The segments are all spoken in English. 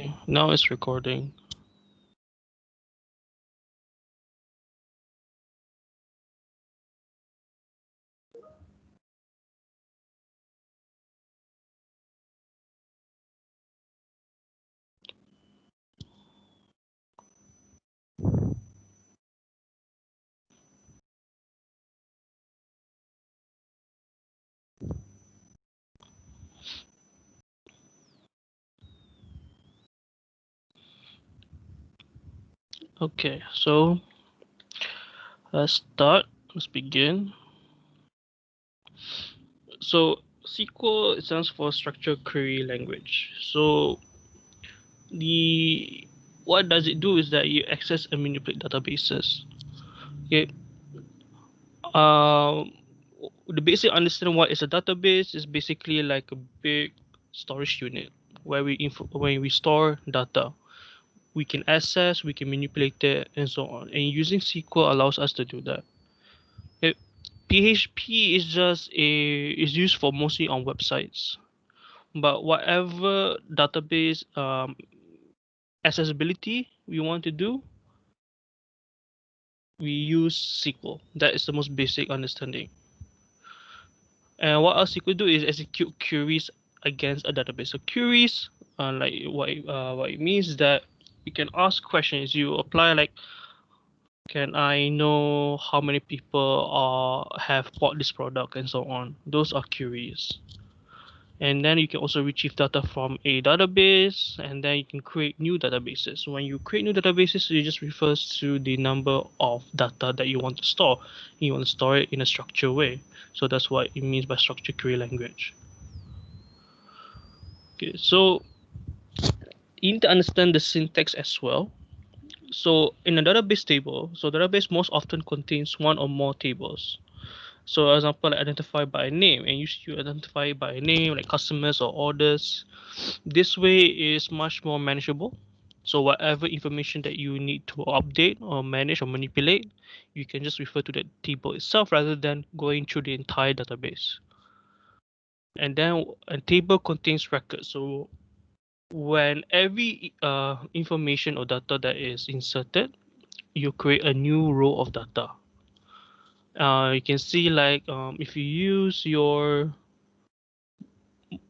Okay, now it's recording. Okay, so let's start. Let's begin. So SQL stands for Structured Query Language. So the what does it do is that you access and manipulate databases. Okay. Um, the basic understanding what is a database is basically like a big storage unit where when we store data. We can access, we can manipulate it, and so on. And using SQL allows us to do that. It, PHP is used for mostly on websites, but whatever database accessibility we want to do, we use SQL. That is the most basic understanding. And what else SQL do is execute queries against a database. So queries, like what it means is that you can ask questions. You apply like, can I know how many people have bought this product and so on. Those are queries. And then you can also retrieve data from a database, and then you can create new databases. When you create new databases, it just refers to the number of data that you want to store. You want to store it in a structured way. So that's what it means by structured query language. Okay, so you need to understand the syntax as well. So in a database table, so database most often contains one or more tables. So, for example, like identify by name, and you identify by name like customers or orders. This way is much more manageable. So, whatever information that you need to update or manage or manipulate, you can just refer to the table itself rather than going through the entire database. And then a table contains records. So, when every information or data that is inserted, you create a new row of data. You can see like if you use your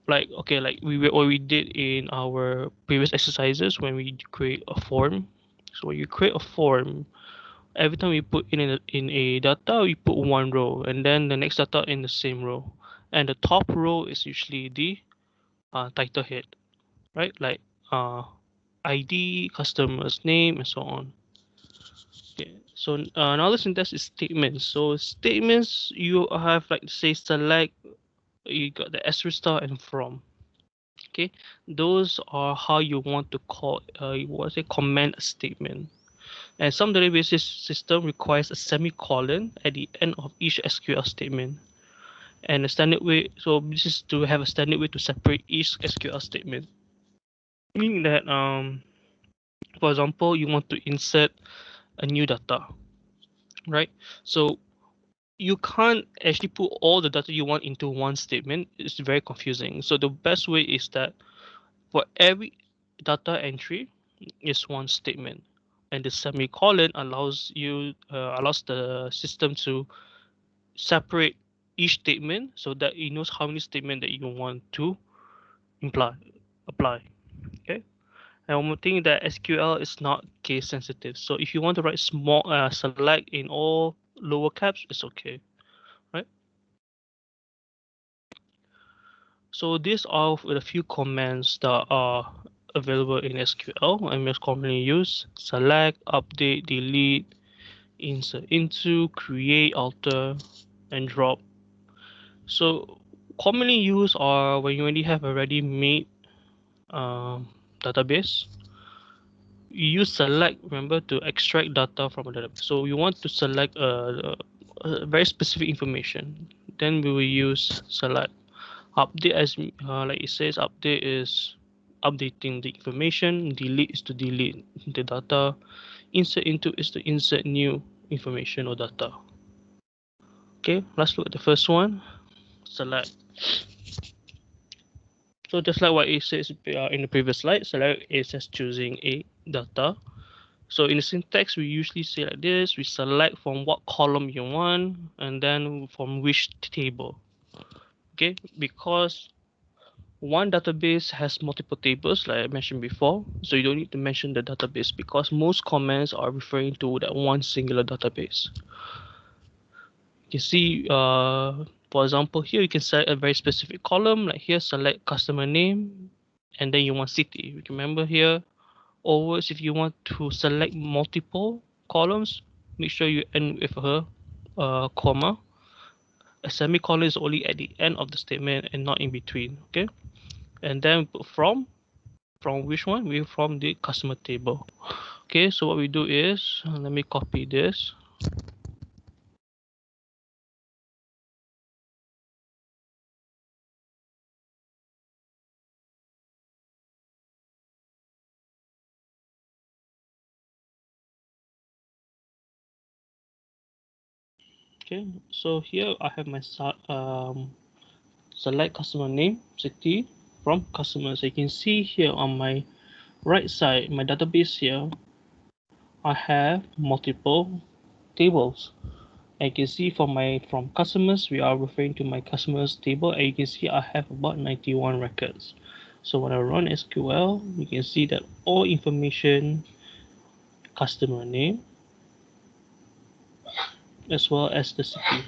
like okay like what we did in our previous exercises when we create a form. So when you create a form, every time we put in a data, we put one row, and then the next data in the same row, and the top row is usually the title head, right? Like uh, ID, customer's name, and so on. Okay. So another syntax is statements. So statements, you have like say select, you got the asterisk star and from. Okay, those are how you want to call you want to comment a statement. And some database system requires a semicolon at the end of each SQL statement. And a standard way, so this is to have a standard way to separate each SQL statement. Meaning that for example, you want to insert a new data, right? So you can't actually put all the data you want into one statement. It's very confusing. So the best way is that for every data entry is one statement, and the semicolon allows the system to separate each statement so that it knows how many statements that you want to apply. Okay. And one more thing, that SQL is not case sensitive. So if you want to write small select in all lower caps, it's okay, right? So these are a few commands that are available in SQL and most commonly used: select, update, delete, insert into, create, alter, and drop. So commonly used are when you already have a ready-made database. You use select, remember, to extract data from a database. So you want to select a very specific information. Then we will use select. Update, as like it says, update is updating the information. Delete is to delete the data. Insert into is to insert new information or data. Okay, let's look at the first one, select. So just like what it says in the previous slide, select is as choosing a data. So in the syntax, we usually say like this: we select from what column you want, and then from which table. Okay, because one database has multiple tables, like I mentioned before, so you don't need to mention the database because most comments are referring to that one singular database. You can see, for example, here you can select a very specific column, like here, select customer name, and then you want city. Remember here, always if you want to select multiple columns, make sure you end with a comma. A semicolon is only at the end of the statement and not in between. Okay, and then put from which one? We from the customer table. Okay, so what we do is let me copy this. Okay, so here I have my select customer name city from customers. So you can see here on my right side, my database here, I have multiple tables. And you can see from customers, we are referring to my customers table, and you can see I have about 91 records. So when I run SQL, you can see that all information, customer name, as well as the city.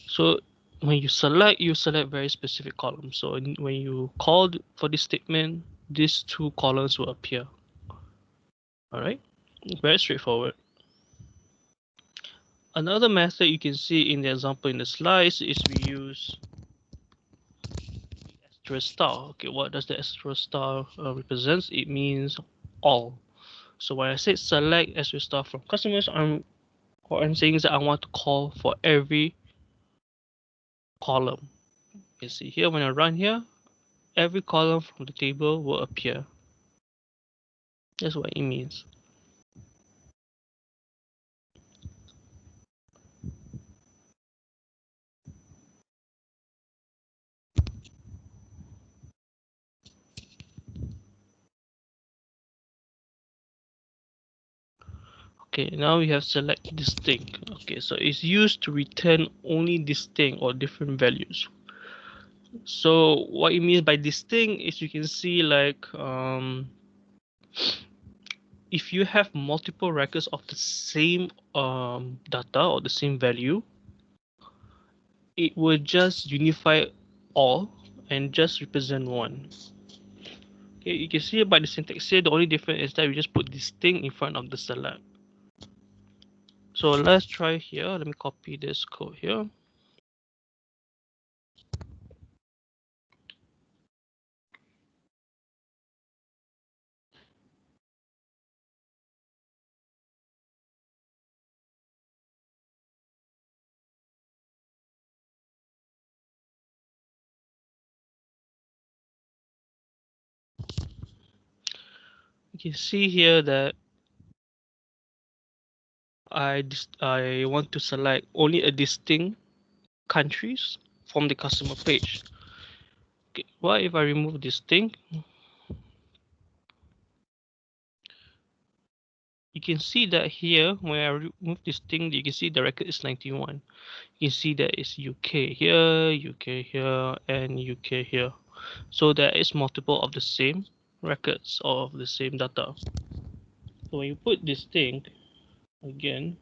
So when you select very specific columns. So when you call for this statement, these two columns will appear. All right, very straightforward. Another method you can see in the example in the slides is we use asterisk star. Okay, what does the asterisk star represents? It means all. So when I say select asterisk star from customers, I'm saying that I want to call for every column. You see here when I run here, every column from the table will appear. That's what it means. Okay, now we have select distinct. Okay, so it's used to return only distinct or different values. So what it means by distinct is you can see like if you have multiple records of the same data or the same value, it will just unify all and just represent one. Okay, you can see by the syntax here, the only difference is that we just put distinct in front of the select. So let's try here. Let me copy this code here. You can see here that I want to select only a distinct countries from the customer page. Okay, what if I remove distinct? You can see that here when I remove distinct, you can see the record is 91. You can see that it's UK here, UK here, and UK here. So there is multiple of the same records of the same data. So when you put distinct again,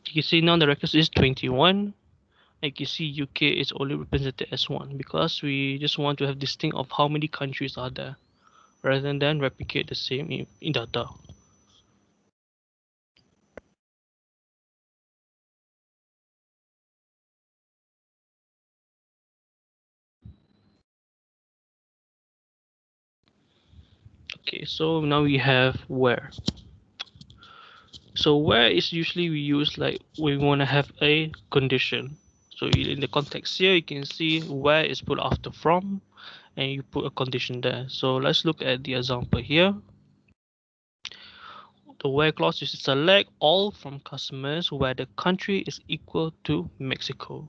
you can see now the records is 21. Like you see UK is only represented as one because we just want to have distinct of how many countries are there rather than replicate the same in data. Okay, so now we have where. So where is usually we use like we want to have a condition. So in the context here, you can see where is put after from, and you put a condition there. So let's look at the example here. the where clause is select all from customers where the country is equal to Mexico.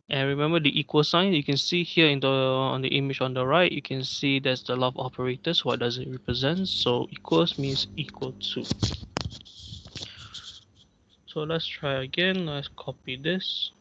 And remember the equal sign, you can see here in the on the image on the right, you can see there's the love operators. What does it represent? So equals means equal to. So let's try again. Let's copy this.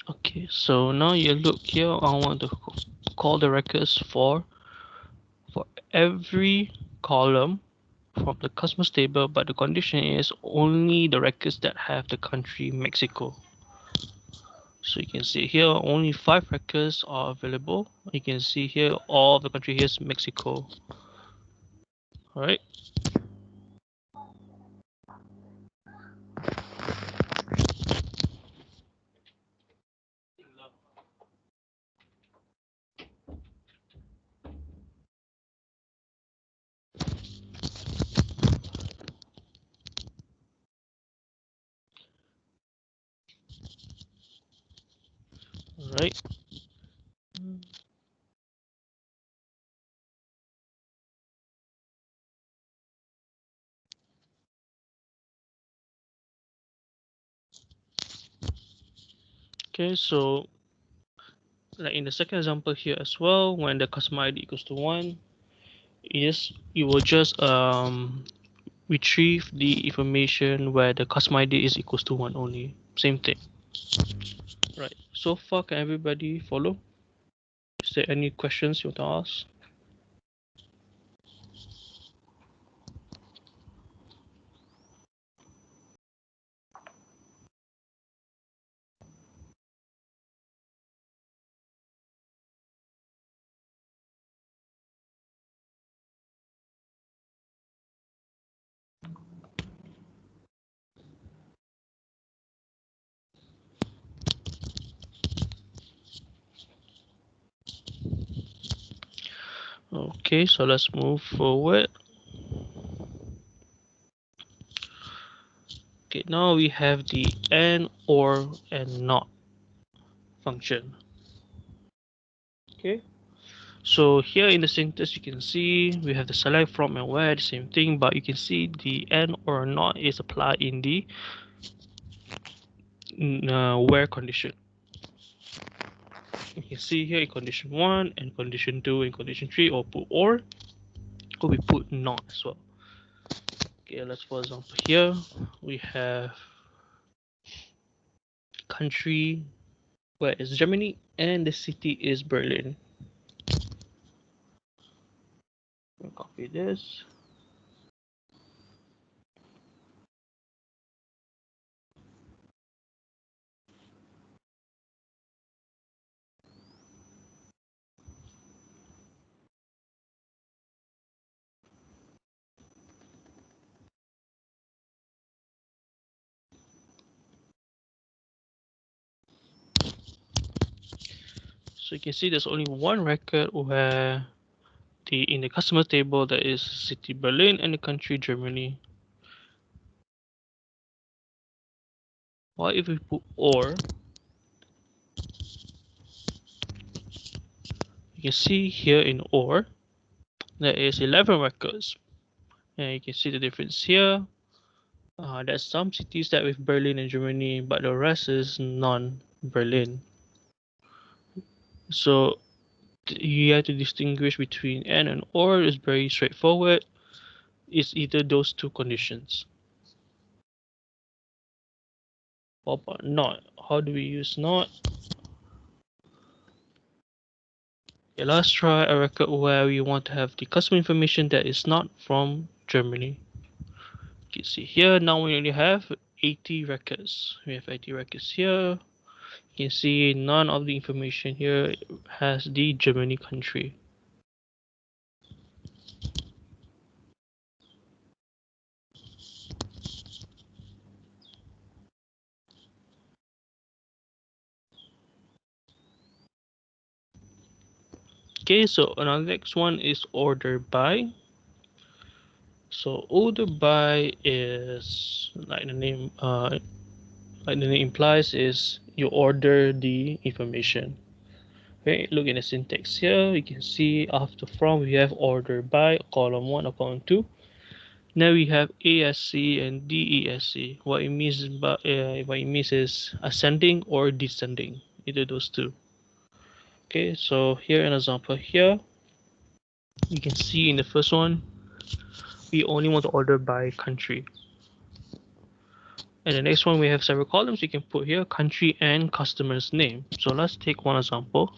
Okay, so now you look here. I want to call the records for every column from the customers table, but the condition is only the records that have the country Mexico. So you can see here only 5 records are available. You can see here all the country here is Mexico. Alright. Alright. Okay, so like in the second example here as well, when the customer ID equals to 1, yes, you will just retrieve the information where the customer ID is equals to 1 only. Same thing. Right. So far, can everybody follow? Is there any questions you want to ask? Okay, so let's move forward. Okay, now we have the and, or, and not function. Okay, so here in the syntax you can see we have the select from and where, the same thing, but you can see the and or not is applied in the where condition. You can see here in condition 1 and condition 2 and condition 3 or put or we put not as well. Okay, let's for example here we have country where is Germany and the city is Berlin. I'll copy this. So you can see there's only one record where in the customer table there is city Berlin and the country Germany. What if we put or? You can see here in or there is 11 records, and you can see the difference here. There's some cities that with Berlin and Germany, but the rest is non-Berlin. So you have to distinguish between and or is very straightforward. is either those two conditions. What about not? How do we use not? Okay, let's try a record where we want to have the customer information that is not from Germany. You can see here now we only have 80 records. We have 80 records here. You can see none of the information here has the Germany country. Okay, so another next one is order by. So order by is like the name implies is you order the information. Okay, look at the syntax here. You can see after from we have order by column 1 or column 2. Now we have ASC and DESC. What it means is ascending or descending, either those two. Okay, so here an example here. You can see in the first one, we only want to order by country. And the next one we have several columns. You can put here country and customer's name. So let's take one example.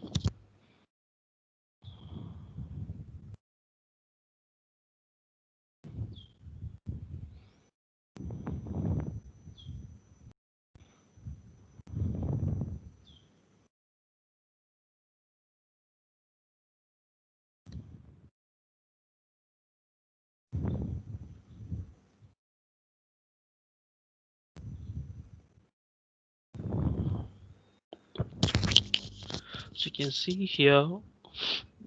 So you can see here,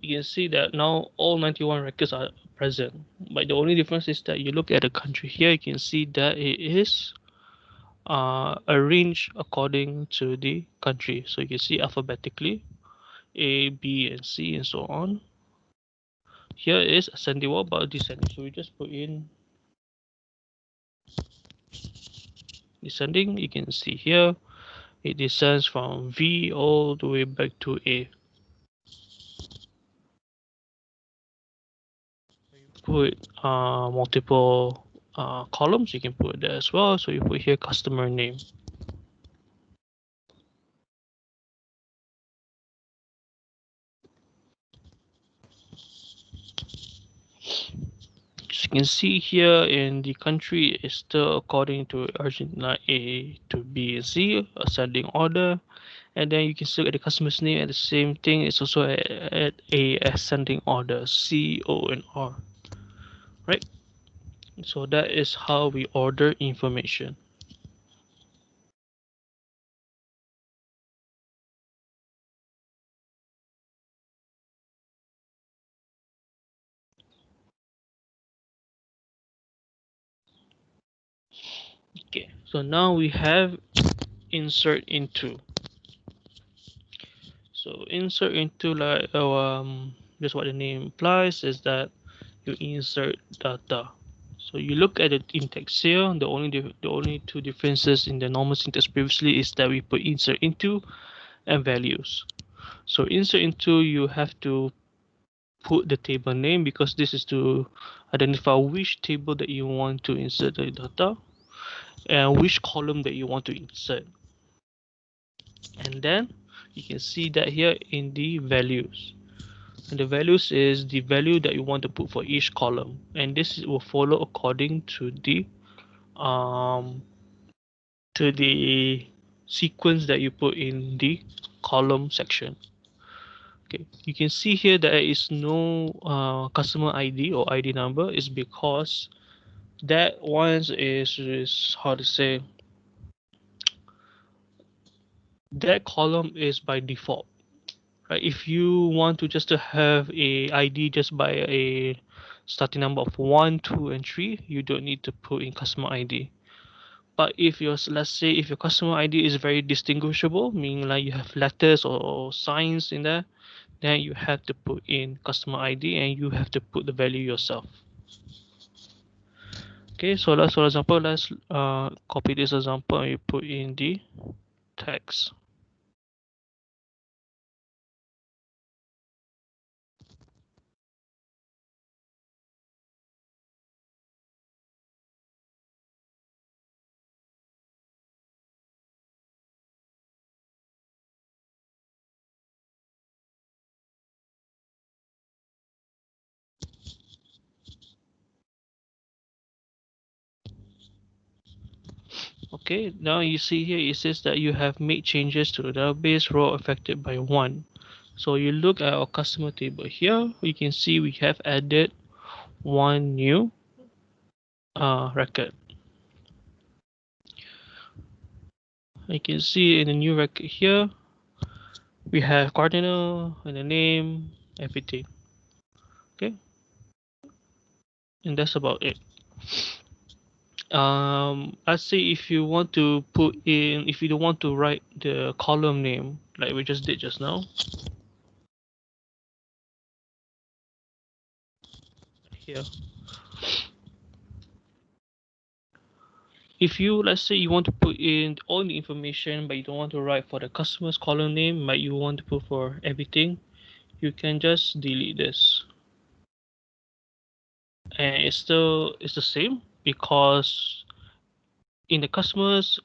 you can see that now all 91 records are present. But the only difference is that you look at the country here, you can see that it is arranged according to the country. So you can see alphabetically A, B, and C, and so on. Here is ascending but descending. So we just put in descending. You can see here it descends from V all the way back to A. Put multiple columns. You can put there as well. So you put here customer name. As you can see here in the country is still according to Argentina A to B and C ascending order, and then you can still get the customer's name and the same thing is also at a ascending order C, O, and R, right? So that is how we order information. Okay, so now we have insert into. So insert into like just what the name implies is that you insert data. So you look at the syntax here. The only two differences in the normal syntax previously is that we put insert into and values. So insert into you have to put the table name because this is to identify which table that you want to insert the data and which column that you want to insert. And then you can see that here in the values. And the values is the value that you want to put for each column, and this will follow according um to the sequence that you put in the column section. Okay, you can see here there is no customer ID or ID number is because that one is how to say, that column is by default, right? If you want to just to have a ID just by a starting number of 1, 2, and 3, you don't need to put in customer ID. But if your, let's say if your customer ID is very distinguishable, meaning like you have letters or signs in there, then you have to put in customer ID and you have to put the value yourself. Okay, so let's, for example, let's copy this example and you put in the text. Okay, now you see here it says that you have made changes to the database row affected by one. So you look at our customer table here, you can see we have added one new record. You can see in the new record here, we have cardinal and the name, everything. Okay, and that's about it. Let's say if you want to put in, if you don't want to write the column name like we just did just now, here. If you, let's say you want to put in all the information but you don't want to write for the customer's column name but you want to put for everything, you can just delete this. And it's the same because in the customers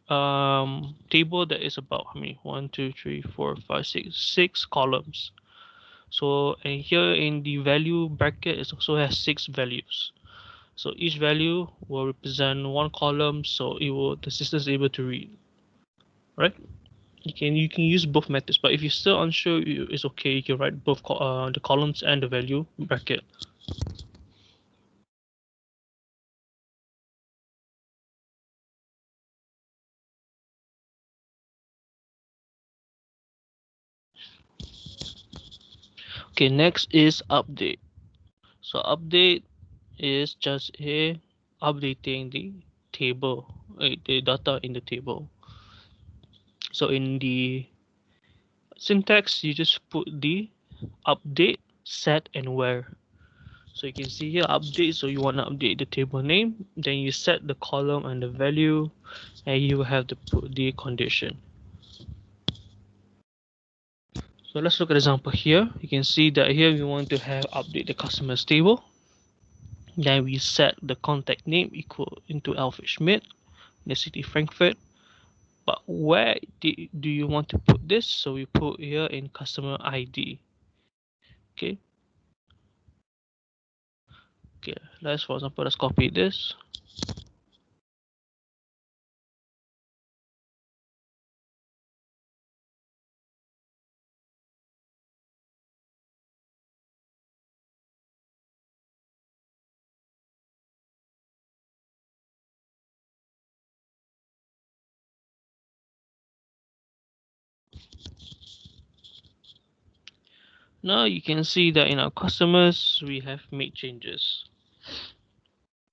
table there is about how many 6 columns. So and here in the value bracket it also has 6 values. So each value will represent one column, so it will the system is able to read, right? You can use both methods, but if you're still unsure, it's okay. You can write both the columns and the value bracket. Okay, next is update. So update is just a updating the table, the data in the table. So in the syntax, you just put the update, set, and where. So you can see here update, so you want to update the table name, then you set the column and the value, and you have to put the condition. So let's look at example here. You can see that here we want to have update the customers table. Then we set the contact name equal into Alfred Schmidt, the city Frankfurt. But where do you want to put this? So we put here in customer ID. Okay. Okay. Let's for example let's copy this. Now you can see that in our customers we have made changes.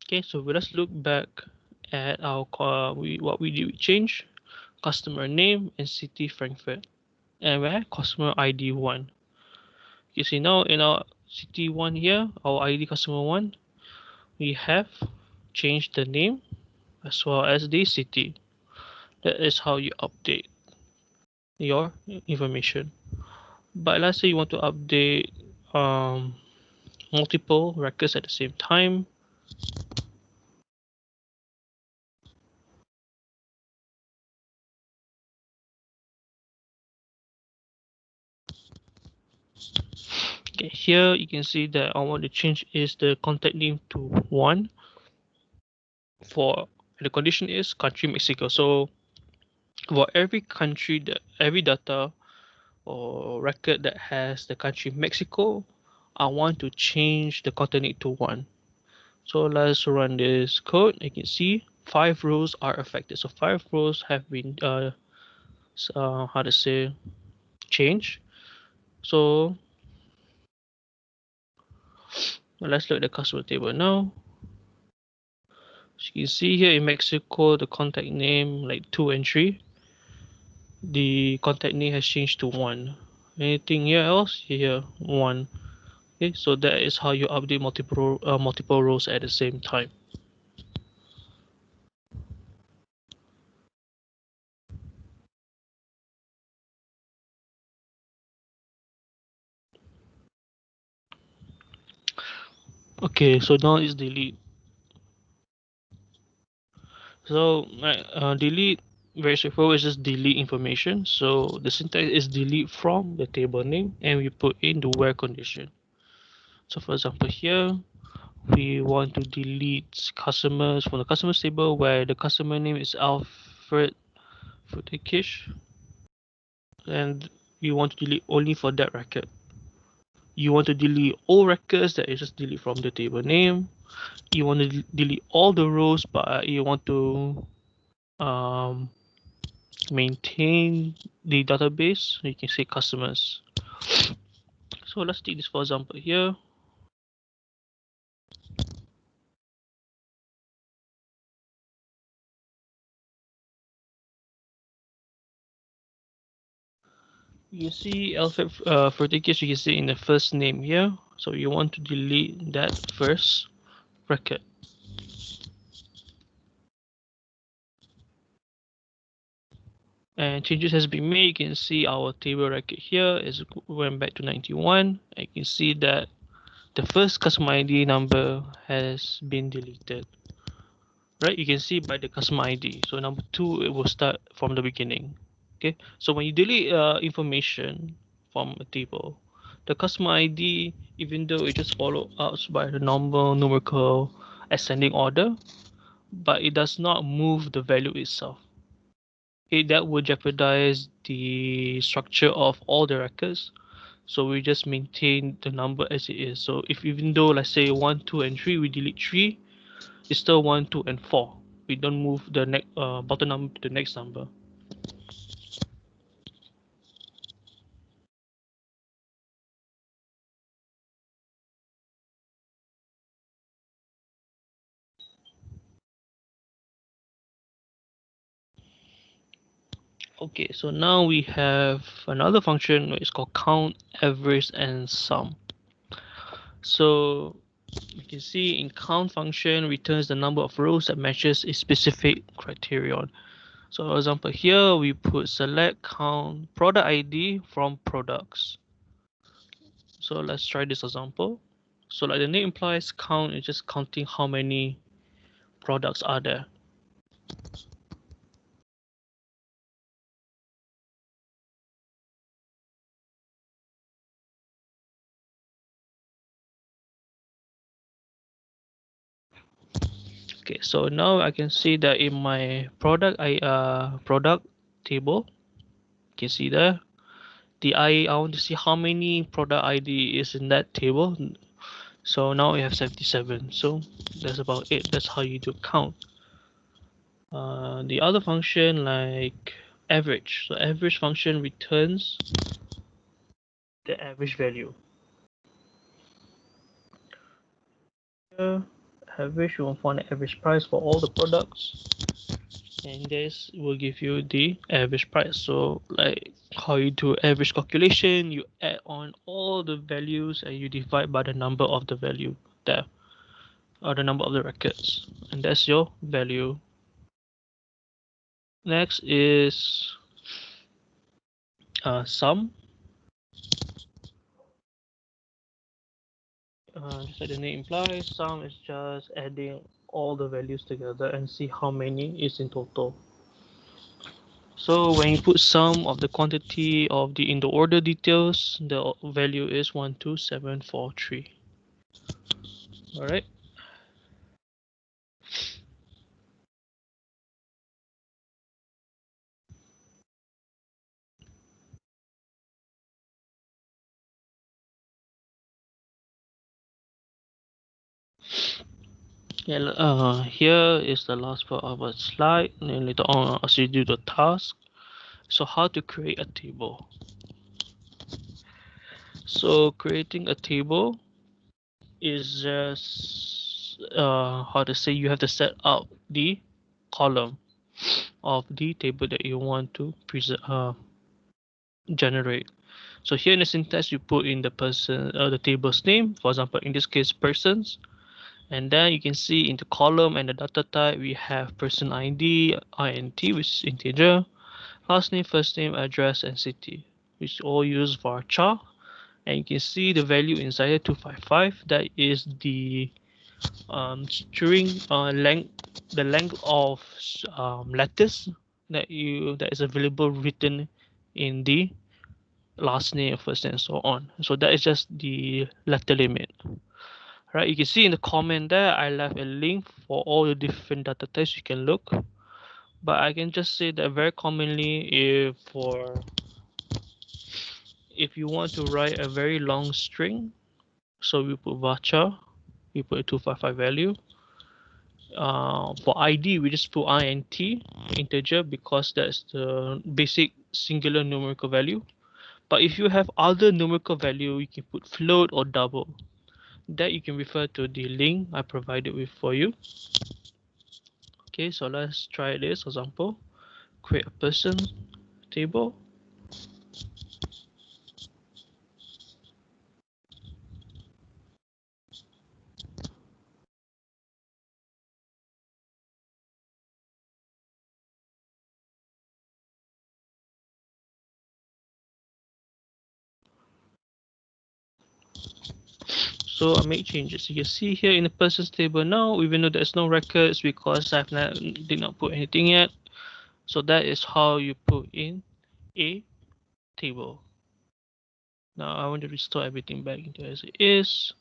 Okay, so let's look back at our what we did we change customer name and city Frankfurt, and where customer ID 1. You see now in our city 1 here, our ID customer 1, we have changed the name as well as the city. That is how you update your information. But let's say you want to update multiple records at the same time. Okay, here you can see that I want to change is the contact name to 1 for the condition is country Mexico. So for every country that every data or record that has the country Mexico, I want to change the contact name to 1. So let's run this code. You can see 5 rows are affected. So 5 rows have been how to say changed. So let's look at the customer table now. So you can see here in Mexico the contact name like 2 and 3. The contact name has changed to 1. Anything here else? Here 1. Okay, so that is how you update multiple rows at the same time. Okay, so now is delete. So delete, very straightforward, is just delete information. So the syntax is delete from the table name and we put in the where condition. So for example here, we want to delete customers from the customers table where the customer name is Alf for the cache, and you want to delete only for that record. You want to delete all records that you just delete from the table name. You want to delete all the rows, but you want to um, maintain the database. You can say customers. So let's take this for example here. You see alphabet verticals, you can see in the first name here. So you want to delete that first record. And changes has been made. You can see our table record here is went back to 91. And you can see that the first customer ID number has been deleted. Right, you can see by the customer ID. So number 2, it will start from the beginning. Okay, so when you delete information from a table, the customer ID, even though it just follows out by the normal numerical ascending order, but it does not move the value itself. That would jeopardize the structure of all the records. So we just maintain the number as it is. So if even though let's say 1, 2, and 3, we delete 3, it's still 1, 2, and 4. We don't move the next bottom number to the next number. Okay, so now we have another function which is called count, average, and sum. So you can see in count function returns the number of rows that matches a specific criterion. So for example here we put select count product ID from products. So let's try this example. So like the name implies, count is just counting how many products are there. Okay, so now I can see that in my product table, you can see there I want to see how many product ID is in that table. So now we have 77. So that's about it. That's how you do count. The other function like average. So average function returns the average value. Here, average, you will find the average price for all the products, and this will give you the average price. So like how you do average calculation, you add on all the values and you divide by the number of the value there, or the number of the records, and that's your value. Next is sum. Just like the name implies, sum is just adding all the values together and see how many is in total. So when you put sum of the quantity of the in the order details, the value is 12743. All right. Yeah. Here is the last part of our slide, and then later on I'll see you do the task. So how to create a table. So creating a table is just how to say, you have to set up the column of the table that you want to generate. So here in the syntax, you put in the table's name, for example, in this case, persons, and then you can see in the column and the data type, we have person ID, int, which is integer, last name, first name, address, and city, which all use varchar. And you can see the value inside here 255. That is the string length, the length of letters that is available written in the last name, first name, and so on. So that is just the letter limit. Right, you can see in the comment there I left a link for all the different data types you can look, But I can just say that very commonly, if you want to write a very long string, so we put varchar, we put a 255 value. For ID, we just put int integer because that's the basic singular numerical value. But if you have other numerical value, you can put float or double. That you can refer to the link I provided with for you. Okay, so let's try this example. Create a person table. So I make changes. You can see here in the persons table now, even though there's no records because did not put anything yet. So that is how you put in a table. Now I want to restore everything back into as it is.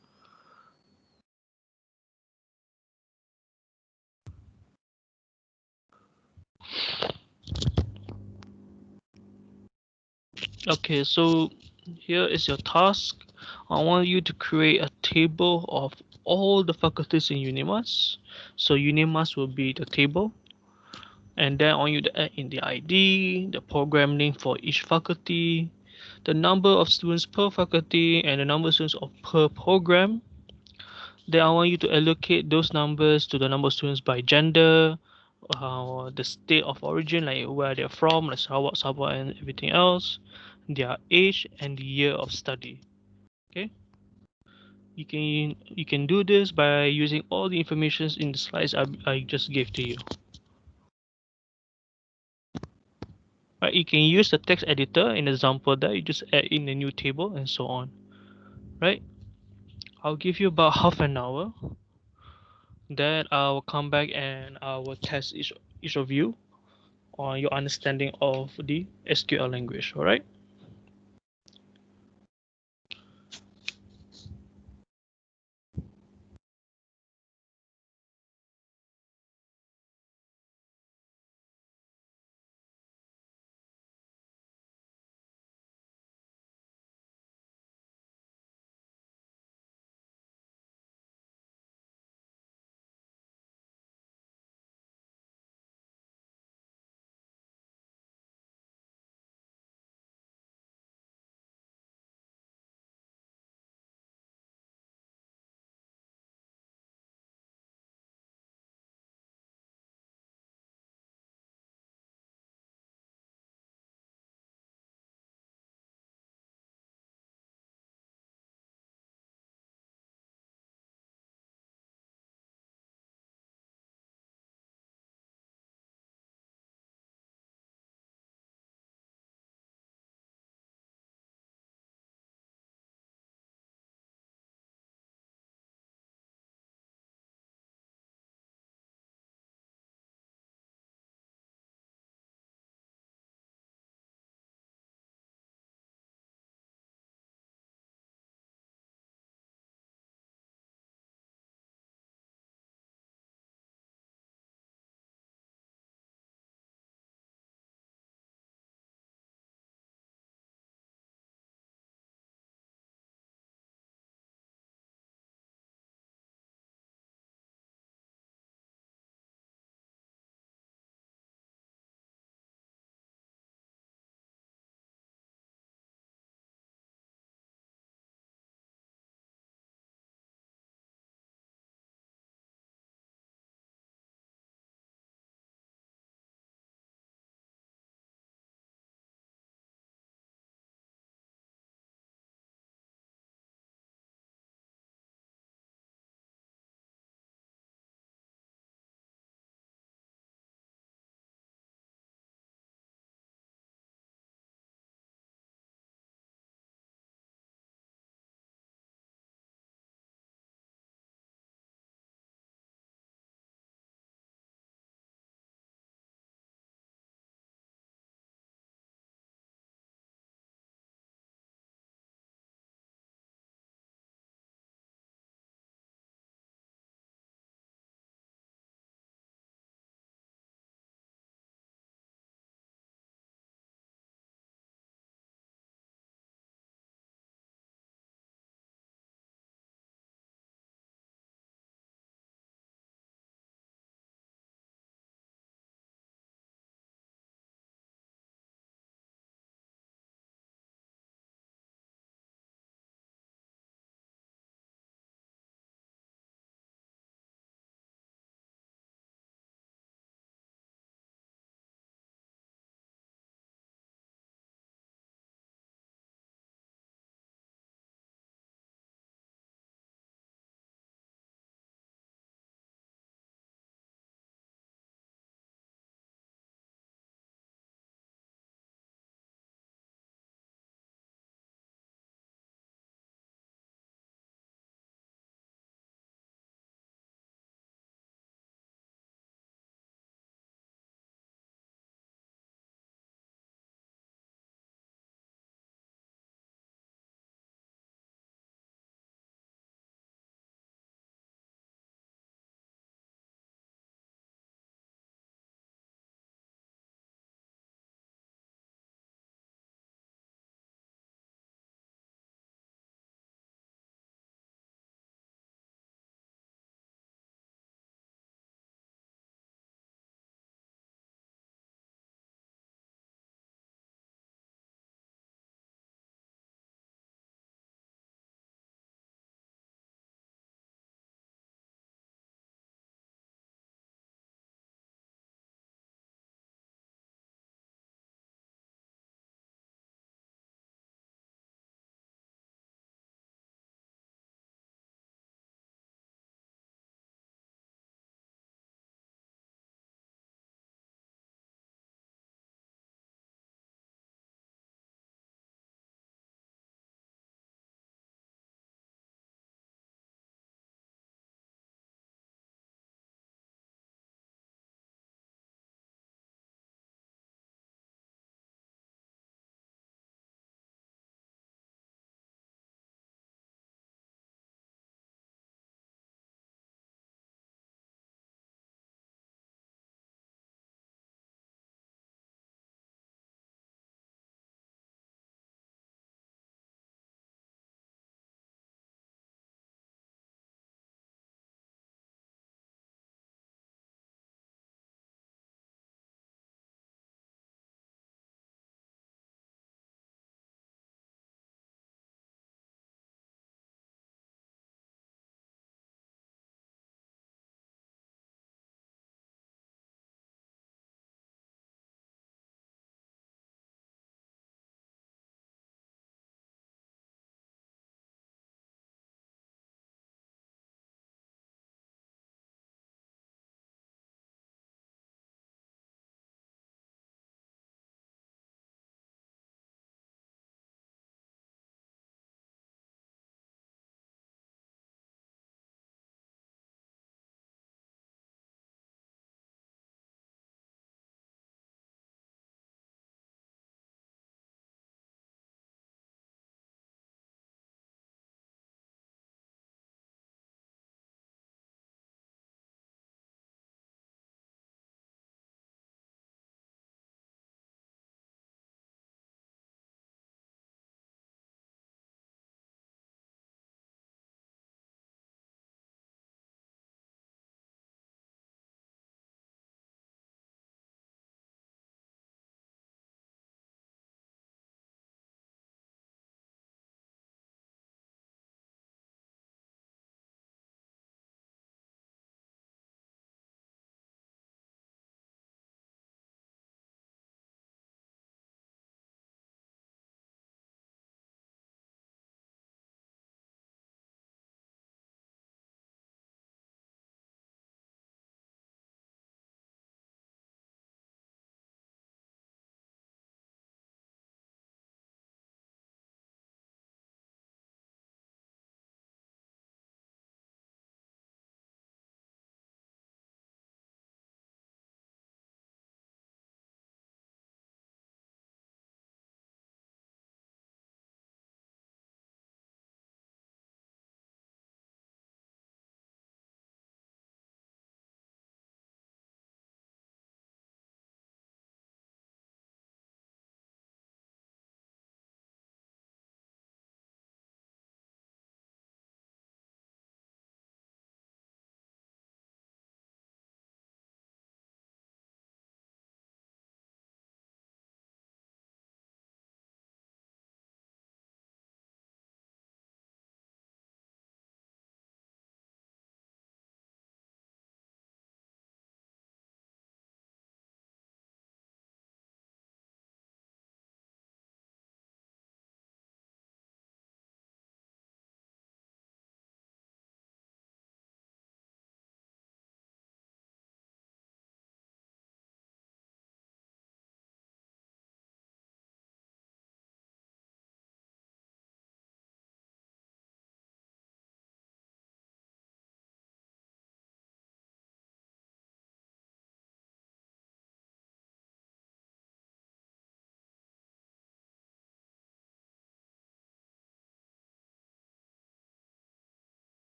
Okay, so here is your task. I want you to create a table of all the faculties in UNIMAS. So UNIMAS will be the table, and then I want you to add in the ID, the program name for each faculty, the number of students per faculty, and the number of students per program. Then I want you to allocate those numbers to the number of students by gender, the state of origin, like where they're from, like Sarawak, Sabah, and everything else, their age, and the year of study. Okay, you can do this by using all the information in the slides I just gave to you. Right, you can use the text editor in the example that you just add in a new table and so on. Right, I'll give you about half an hour. Then I will come back and I will test each of you on your understanding of the SQL language. All right.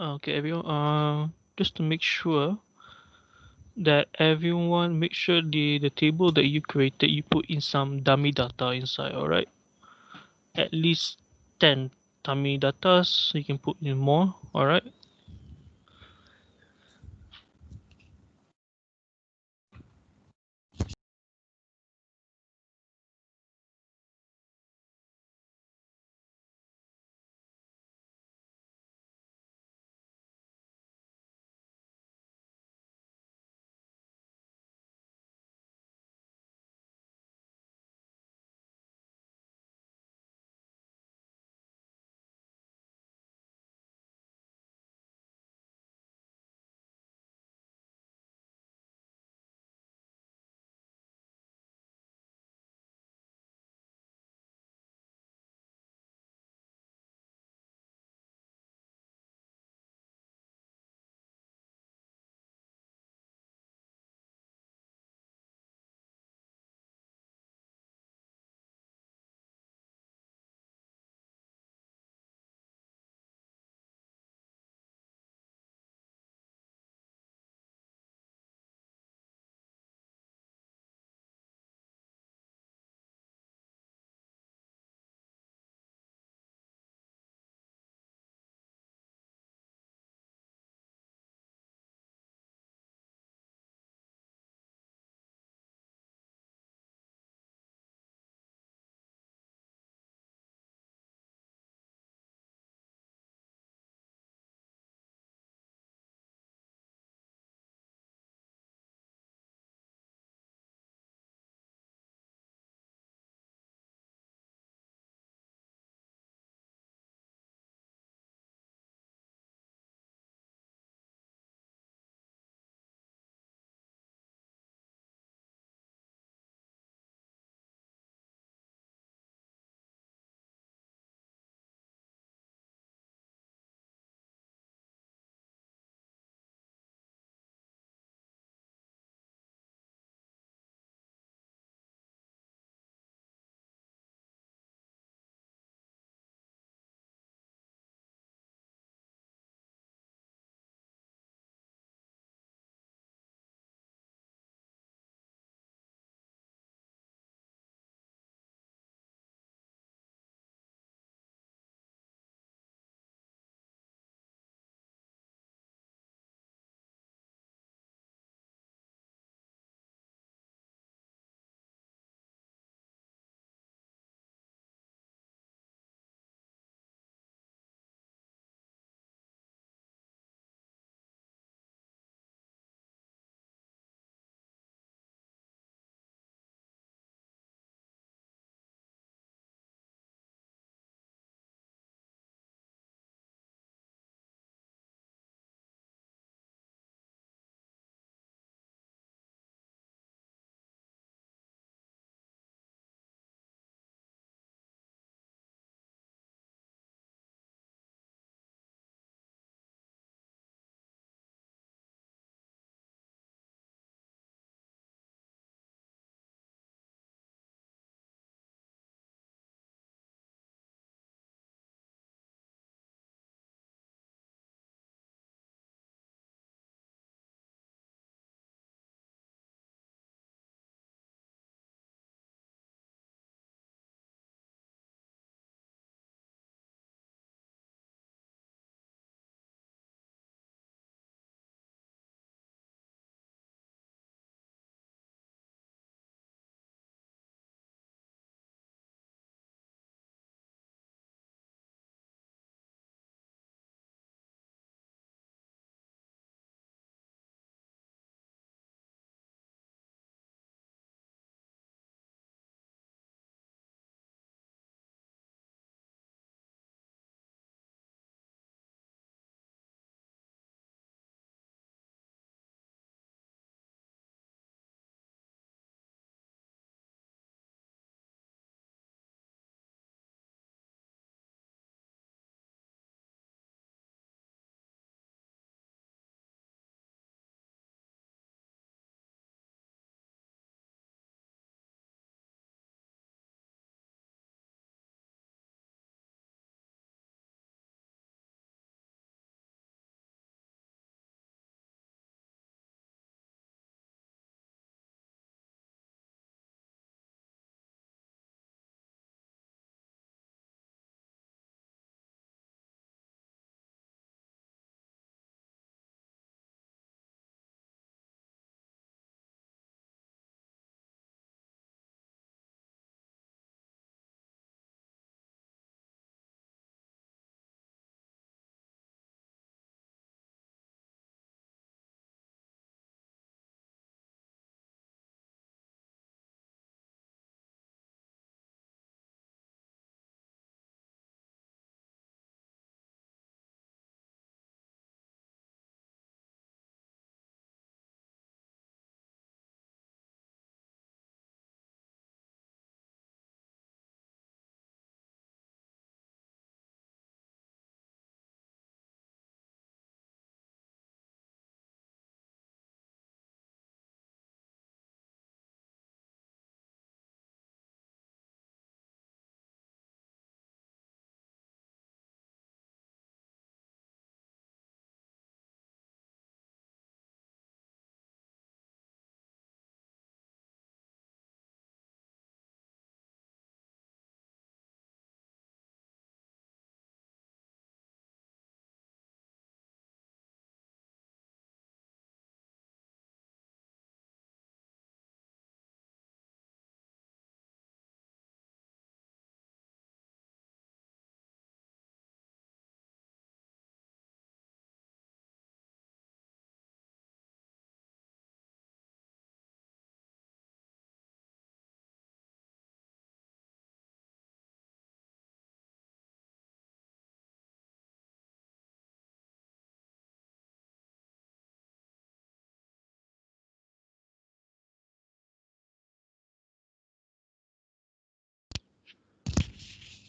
Okay, everyone. Just to make sure that everyone, make sure the table that you created, you put in some dummy data inside. All right, at least 10 dummy data. So you can put in more. All right.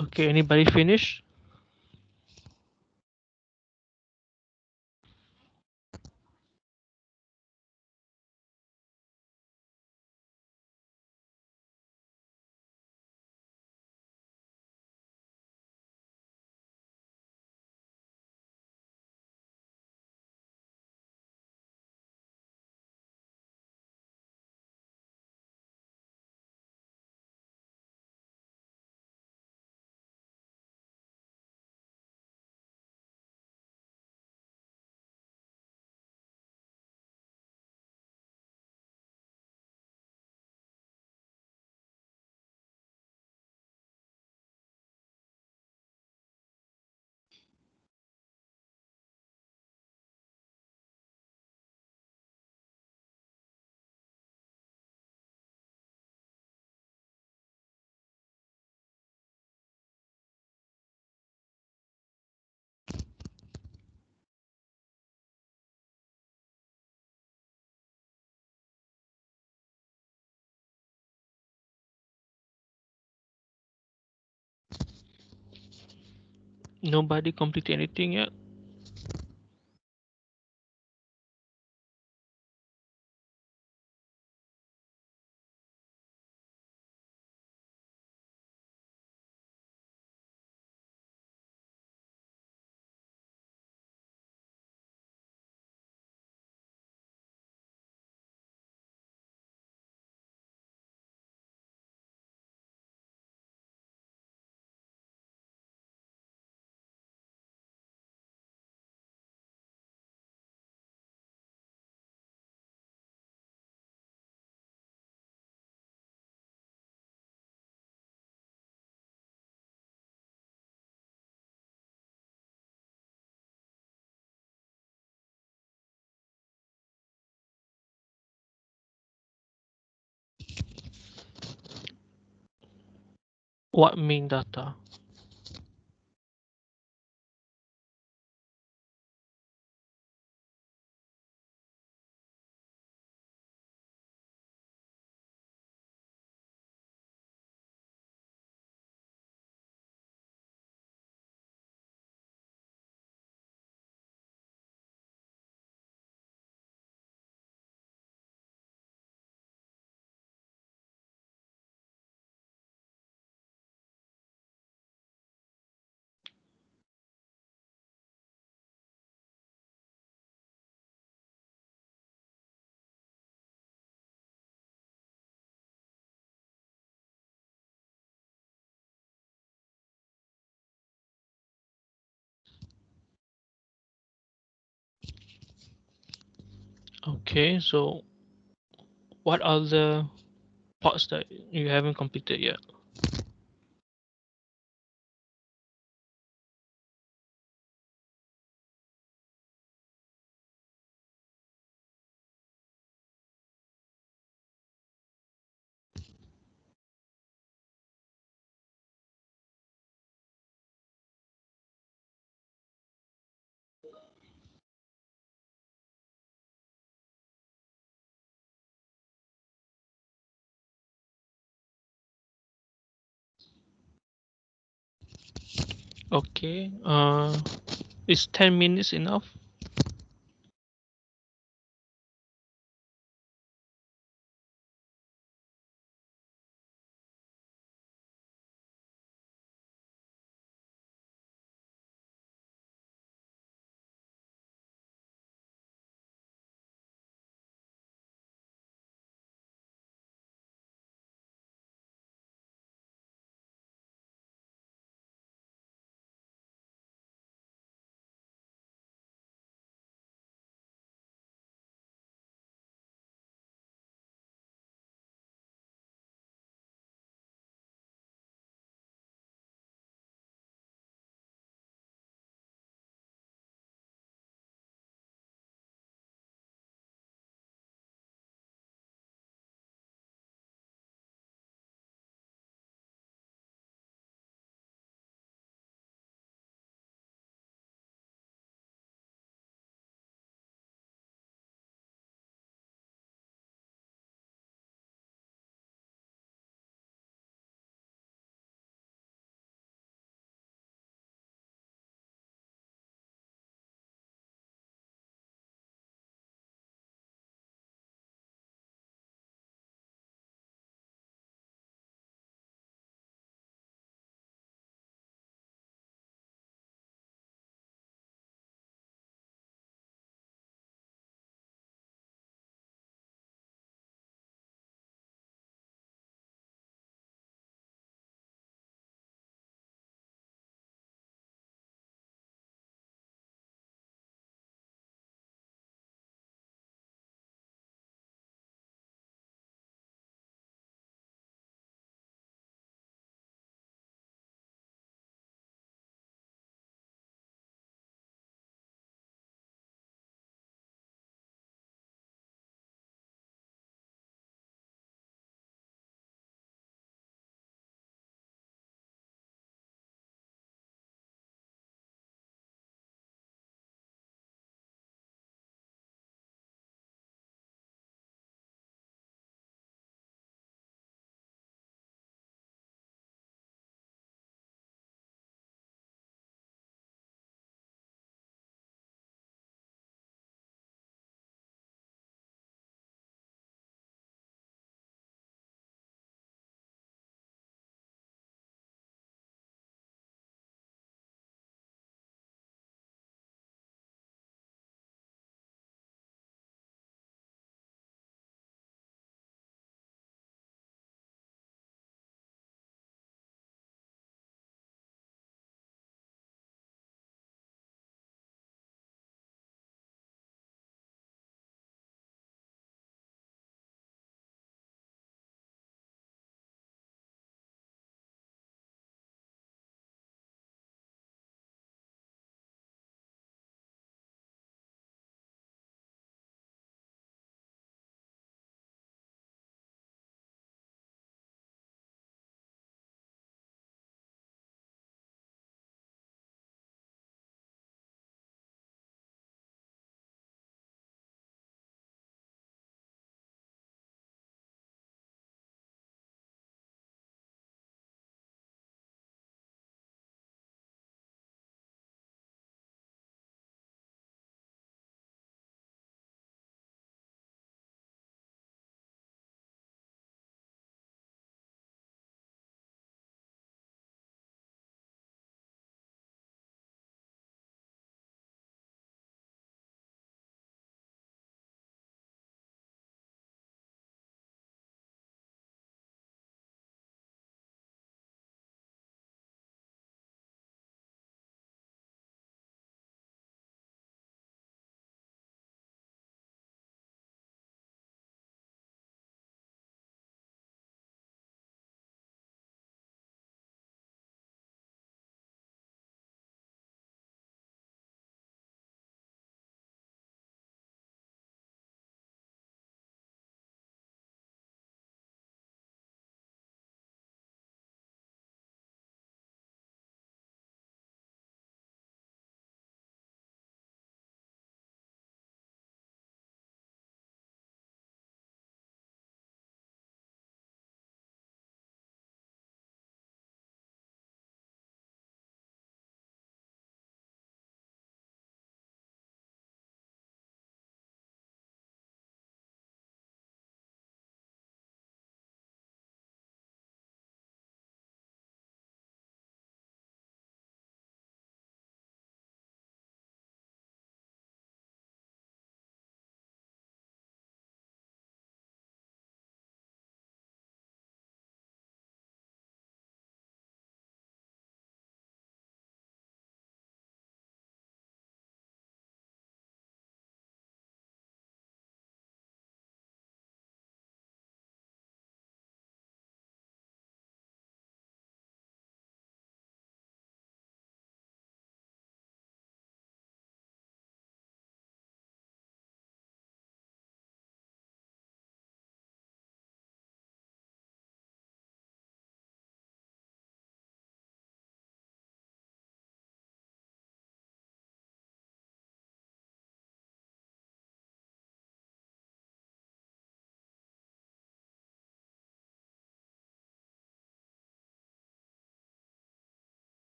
Okay, anybody finish? Nobody complete anything yet? What main data? Okay, so what are the parts that you haven't completed yet? Okay, is 10 minutes enough?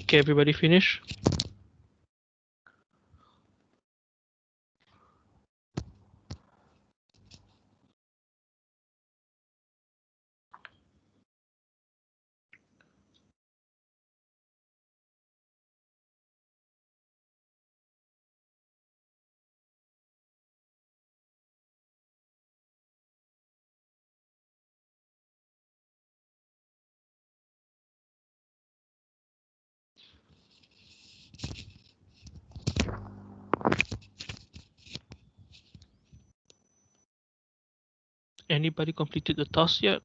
Okay, everybody finish? Anybody completed the task yet?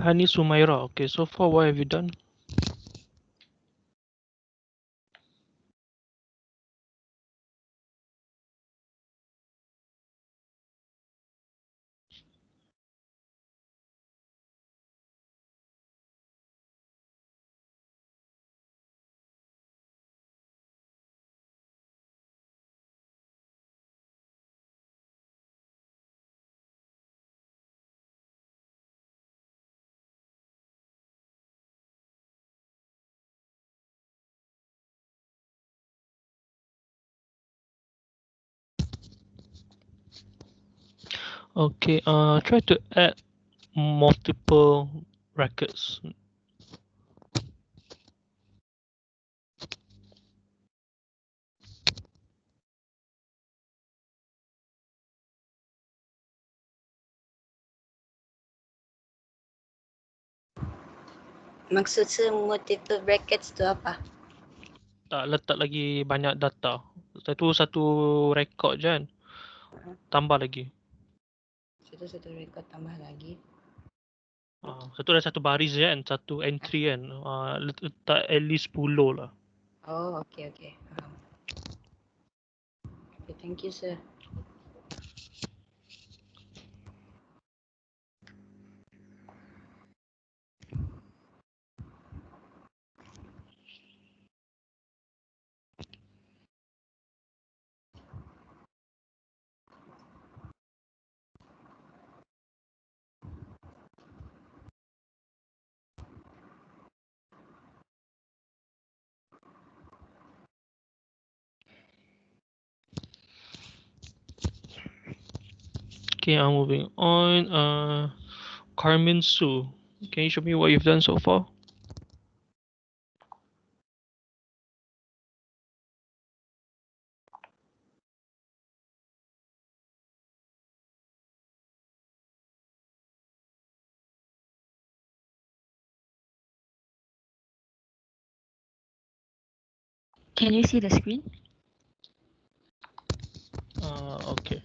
Hani Sumaira, okay, so far what have you done? Okay, try to add multiple records. Maksud multiple brackets tu apa? Letak lagi banyak data. Satu rekod je kan. Tambah lagi. Satu-satu rekod tambah lagi. Satu dah satu baris je kan. Satu entry kan. Letak at least 10 lah. Oh, okay, okay. Faham. Okay, thank you, sir. Okay, I'm moving on. Carmen Su, can you show me what you've done so far? Can you see the screen? Okay.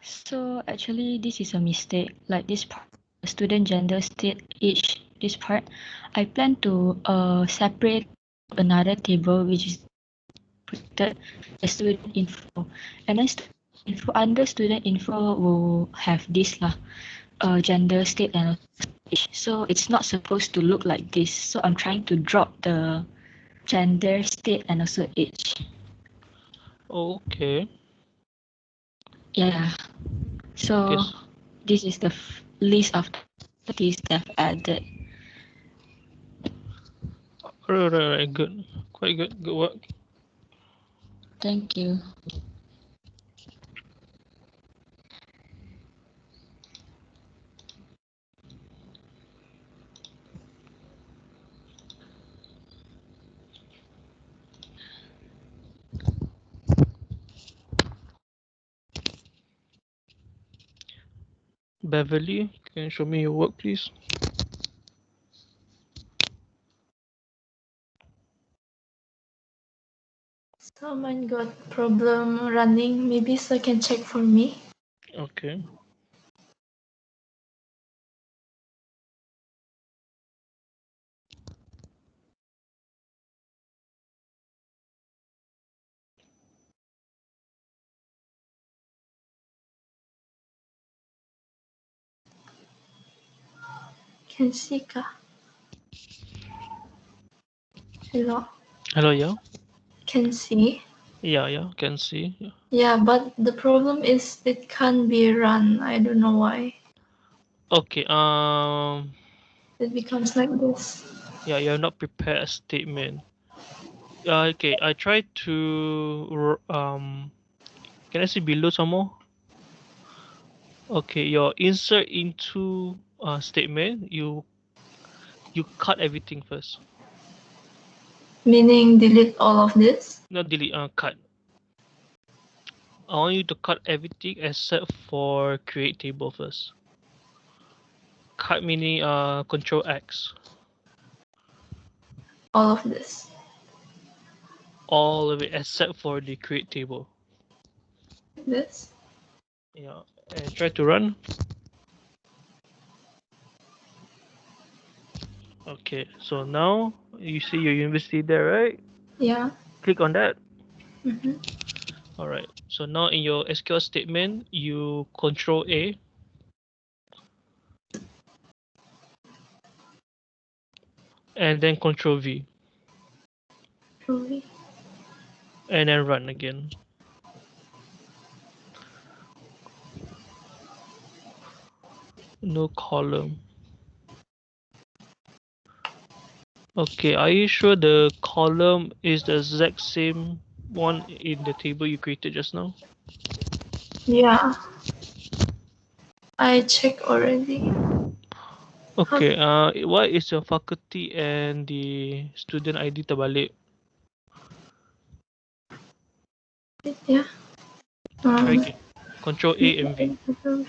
So actually this is a mistake. Like this part, student gender, state, age, this part, I plan to separate another table which is protected the student info. And then student info, under student info will have this lah, gender, state and age. So it's not supposed to look like this. So I'm trying to drop the gender, state and also age. Okay. Yeah. Okay. So this is the list of things that I've added. Right. Good. Quite good. Good work. Thank you. Beverly, can you show me your work, please? Someone got problem running. Maybe so can check for me. Okay. Can see ka? Hello. Hello, yeah. Can see. Yeah. Can see. Yeah. Yeah, but the problem is it can't be run. I don't know why. Okay. It becomes like this. Yeah. You have not prepared a statement. Okay. I tried to. Can I see below some more? Okay. Your insert into statement. You cut everything first. Meaning delete all of this. Not delete. Cut. I want you to cut everything except for create table first. Cut meaning Control X. All of this. All of it except for the create table. This. Yeah, and try to run. Okay, so now you see your university there, right? Yeah. Click on that. Mm-hmm. All right. So now in your SQL statement, you Control A and then Control V Truly. and then run again. No column. Okay, are you sure the column is the exact same one in the table you created just now? Yeah. I check already. How Okay, why is your faculty and the student ID terbalik? yeah. Try Um. again. Control A and V.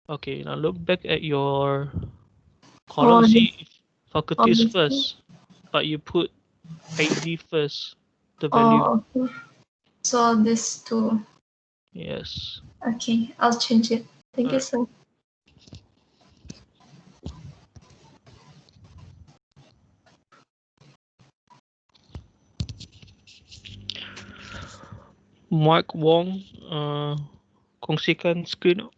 Okay, now look back at your column. All this. See if faculty All is this. first, but you put ID first, the value. Oh, okay. So this too. Yes. Okay, I'll change it. Thank All you right. so. Mark Wong, kongsikan screen.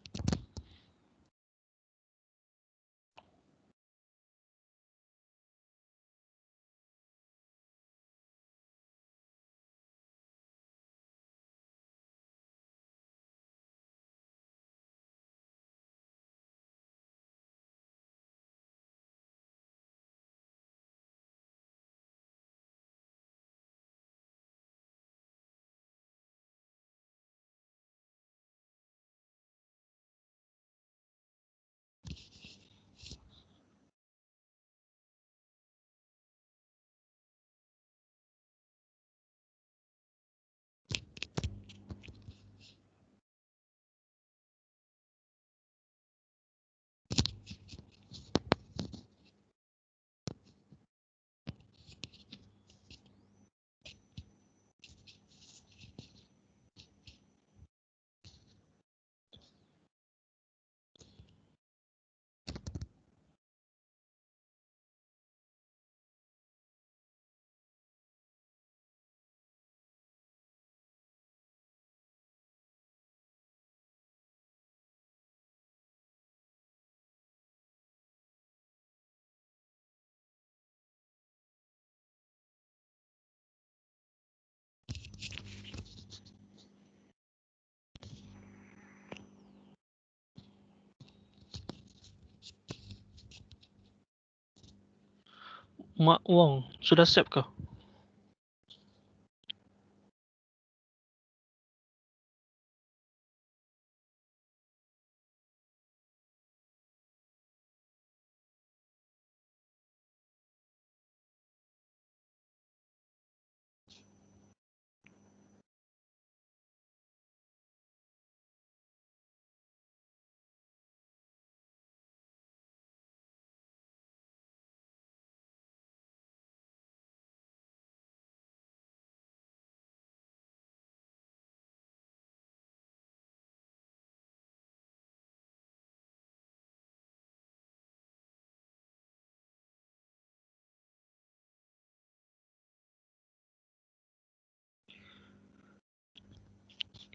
Mak Wong, sudah siap kah?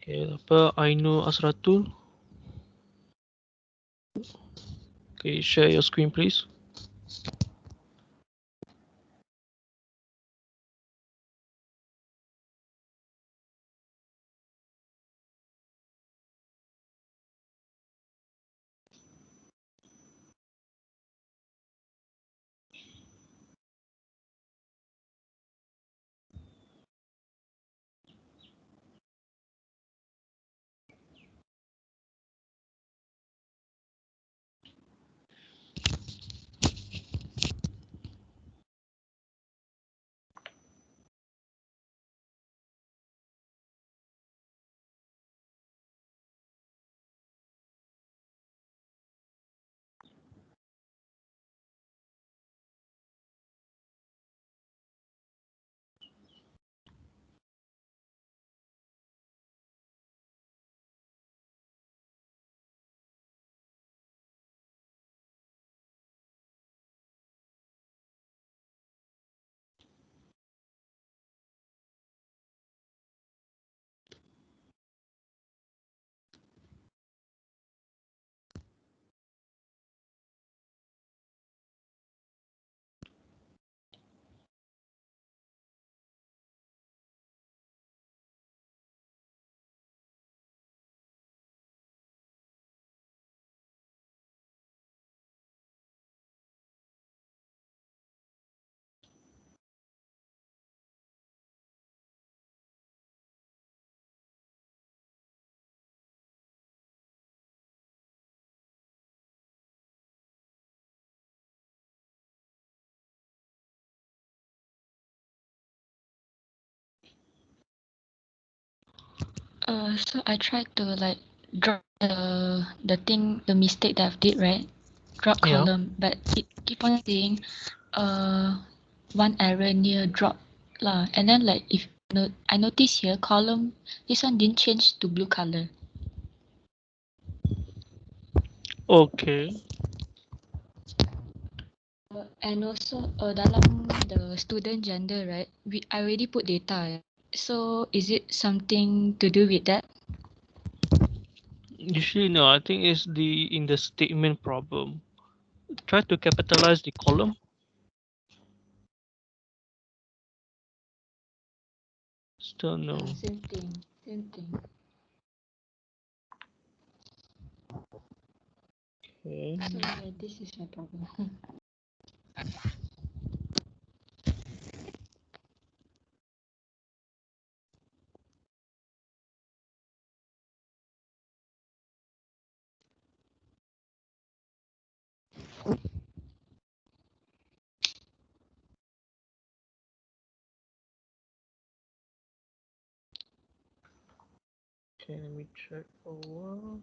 Okay, apa Ainu Asratul? Okay, share your screen please. So I tried to like drop the thing, the mistake that I've did, right? Drop Yeah. column, but it keep on saying one error near drop lah. And then like if I notice here column, this one didn't change to blue color. Okay. And also dalam the student gender, right? I already put data. So is it something to do with that? Usually no, I think it's in the statement problem. Try to capitalize the column. Still no. Same thing. Same thing. Okay. So yeah, this is my problem. Okay, let me check for a while.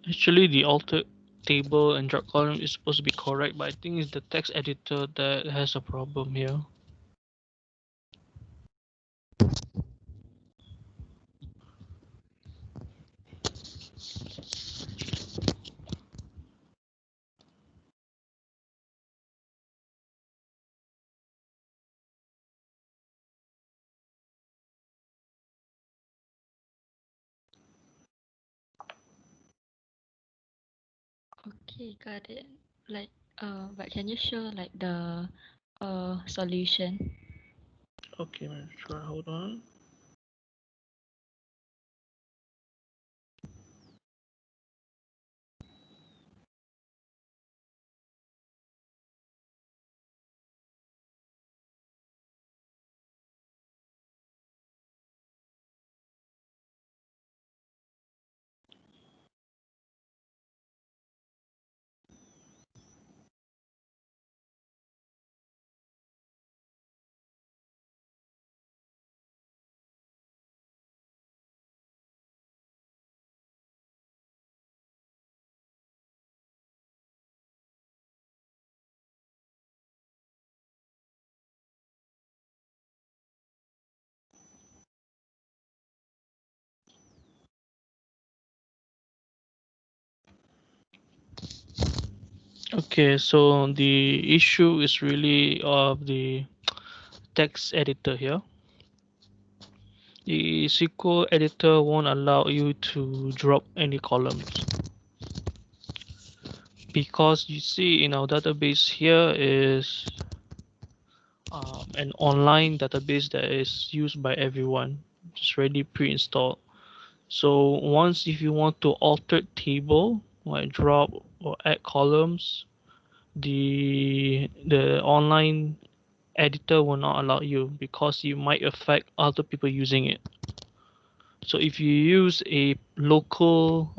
Actually, the alter table and drop column is supposed to be correct, but I think it's the text editor that has a problem here. Okay, got it. Like, but can you show like the solution? Okay, sure, hold on. Okay, so the issue is really of the text editor here. The SQL editor won't allow you to drop any columns because you see in our database here is an online database that is used by everyone. It's already pre-installed. So once if you want to alter table, like drop or add columns, the online editor will not allow you because you might affect other people using it. So if you use a local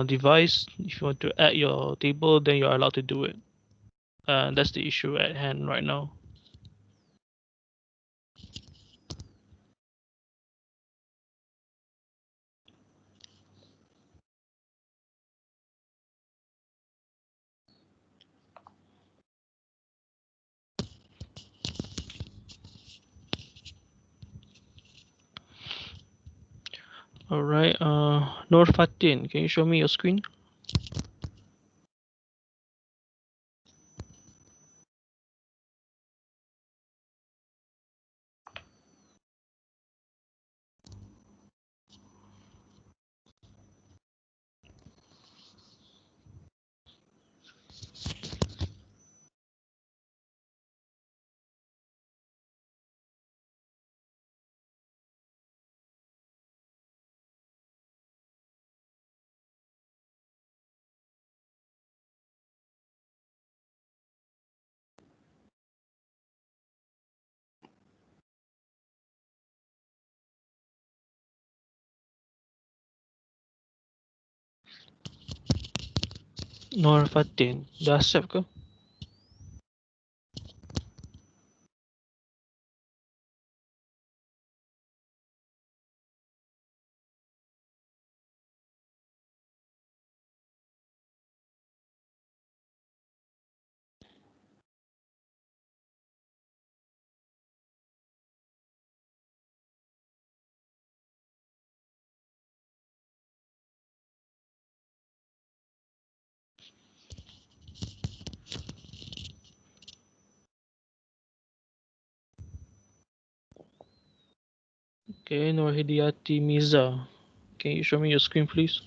device, if you want to add your table, then you're allowed to do it. That's the issue at hand right now. All right, Nur Fatin, can you show me your screen? Nur Fatin, dah accept ke? Okay, Nur Hidayati Miza, can you show me your screen, please?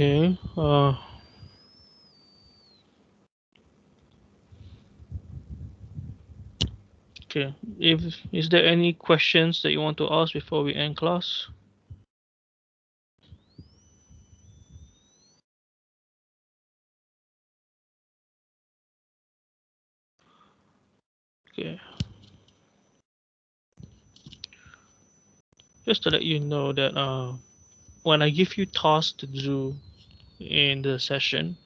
Okay. Okay. If is there any questions that you want to ask before we end class? Okay. Just to let you know that when I give you tasks to do in the session,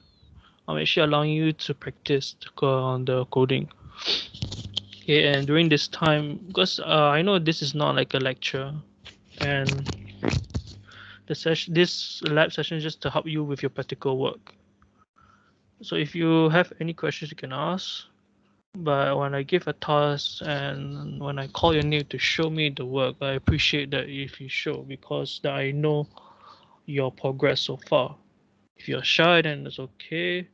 I'm actually allowing you to practice on the coding. Okay, and during this time, because I know this is not like a lecture, and this lab session is just to help you with your practical work. So if you have any questions, you can ask. But when I give a task and when I call your name to show me the work, I appreciate that if you show because that I know your progress so far. If you're shy, then it's okay.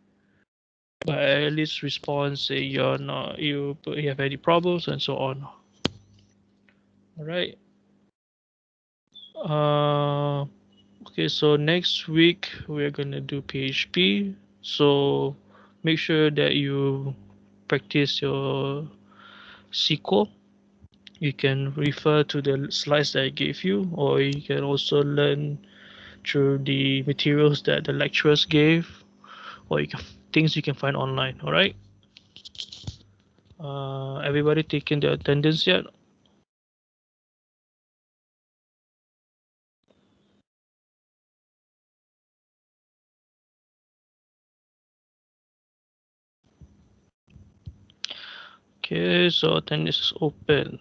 But at least respond, say you're not you have any problems and so on. All right. Uh, okay. So next week we're gonna do PHP. So make sure that you practice your SQL. You can refer to the slides that I gave you, or you can also learn through the materials that the lecturers gave, or you can things you can find online. All right. Everybody taking the attendance yet? Okay, so attendance is open.